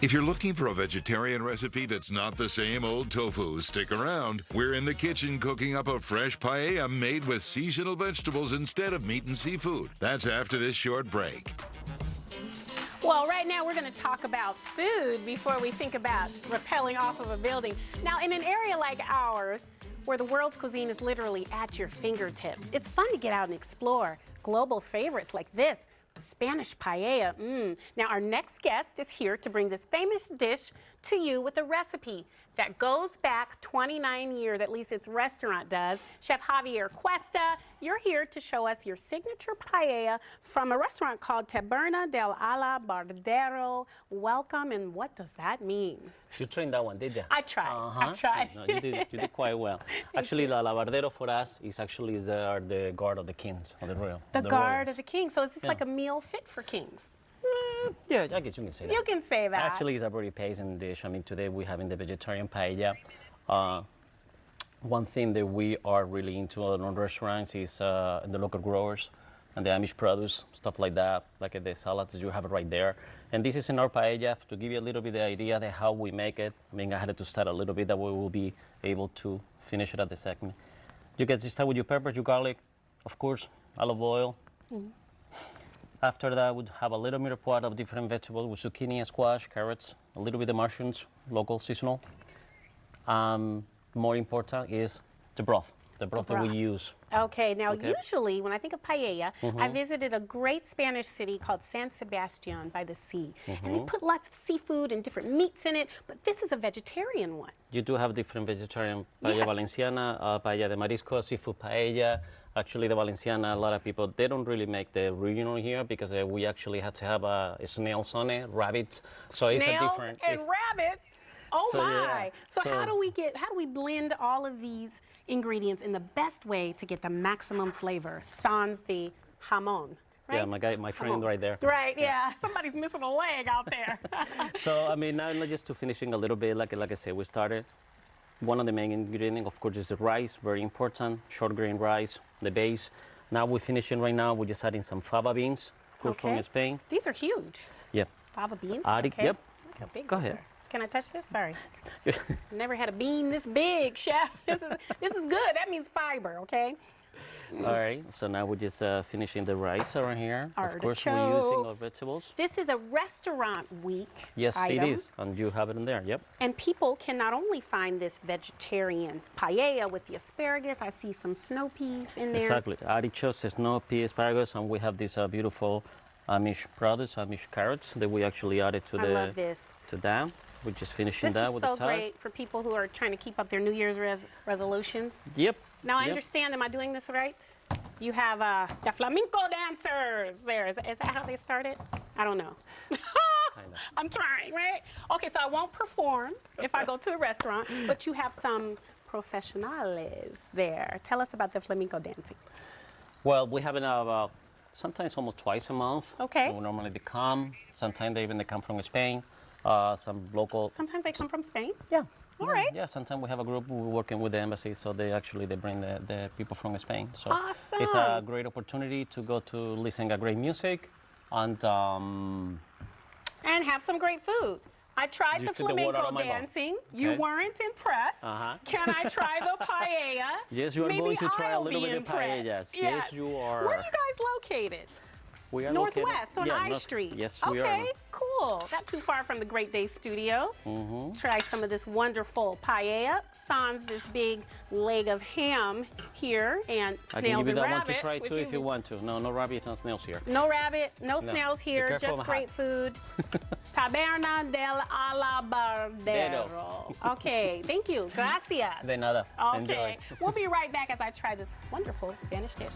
If you're looking for a vegetarian recipe that's not the same old tofu, stick around. We're in the kitchen cooking up a fresh paella made with seasonal vegetables instead of meat and seafood. That's after this short break. Well, right now we're going to talk about food before we think about rappelling off of a building. Now, in an area like ours, where the world's cuisine is literally at your fingertips, it's fun to get out and explore global favorites like this. Spanish paella. Now, our next guest is here to bring this famous dish to you with a recipe that goes back 29 years, at least its restaurant does. Chef Javier Cuesta, you're here to show us your signature paella from a restaurant called Taberna del Alabardero. Welcome, and what does that mean? You trained that one, did you? I tried. I tried. No, you did quite well. Actually, the Alabardero for us is actually the guard of the kings, of the royal. The guard royals. of the king. So is this like a meal fit for kings? Yeah, I guess you can say that. You can say that. Actually, it's a very pleasant dish. I mean, today we're having the vegetarian paella. One thing that we are really into in our restaurants is the local growers and the Amish produce, stuff like that, like the salads that you have right there. And this is in our paella to give you a little bit the idea of how we make it. I mean, I had to start a little bit that we will be able to finish it at the second. You get to start with your peppers, your garlic, of course, olive oil. After that, we'd have a little bit pot of different vegetables with zucchini, squash, carrots, a little bit of mushrooms, local, seasonal. More important is the broth that we use. Okay, now usually when I think of paella, I visited a great Spanish city called San Sebastian by the sea. And they put lots of seafood and different meats in it, but this is a vegetarian one. You do have different vegetarian paella valenciana, paella de marisco, seafood paella. Actually, the Valenciana, a lot of people, they don't really make the original here because we actually had to have snails on it, rabbits. So snails it's a different. And rabbits. Oh so, my! Yeah. So how do we blend all of these ingredients in the best way to get the maximum flavor? Sans the jamon. Right? Yeah, my friend right there. Right, yeah. Somebody's missing a leg out there. So I mean, now just to finishing a little bit, like I said, we started. One of the main ingredients, of course, is the rice, very important, short grain rice, the base. Now we're finishing right now, we're just adding some fava beans, from Spain. These are huge. Yep. Fava beans, Yep. Look how big Go ahead. are. Can I touch this? Sorry. Never had a bean this big, chef. This is good. That means fiber, okay? All right, so now we're just finishing the rice around here. Of course, we're using our vegetables. This is a restaurant week Yes, item. it is, and you have it in there, yep. And people can not only find this vegetarian paella with the asparagus, I see some snow peas in there. Exactly, artichokes, snow pea, asparagus, and we have this beautiful Amish produce, Amish carrots that we actually added to love this. To that. We're just finishing that with the top. This is so great for people who are trying to keep up their New Year's resolutions. Yep. Now I understand, am I doing this right? You have the flamenco dancers there. Is that how they started? I don't know. I'm trying, right? Okay, so I won't perform if I go to a restaurant, but you have some professionales there. Tell us about the flamenco dancing. Well, we have it about sometimes almost twice a month. Okay. Normally they come. Sometimes they come from Spain. Some local. Sometimes they come from Spain? Yeah. All right. Yeah, sometimes we have a group working with the embassy, so they bring the people from Spain. So awesome. It's a great opportunity to go to listen to great music and have some great food. I tried the flamenco dancing. Okay. You weren't impressed. Can I try the paella? Yes, you are going to try a little bit of paellas. Yes, you are. Where are you guys located? We are Northwest located, on I Street. Yes, we are. Okay, cool. Not too far from the Great Day Studio. Try some of this wonderful paella. Sans this big leg of ham here, and snails and rabbit. I can give you that one to try too if you want to. No rabbit and snails here. No rabbit, no snails here, just great food. Taberna del Alabardero. Okay, thank you. Gracias. De nada. Okay, we'll be right back as I try this wonderful Spanish dish.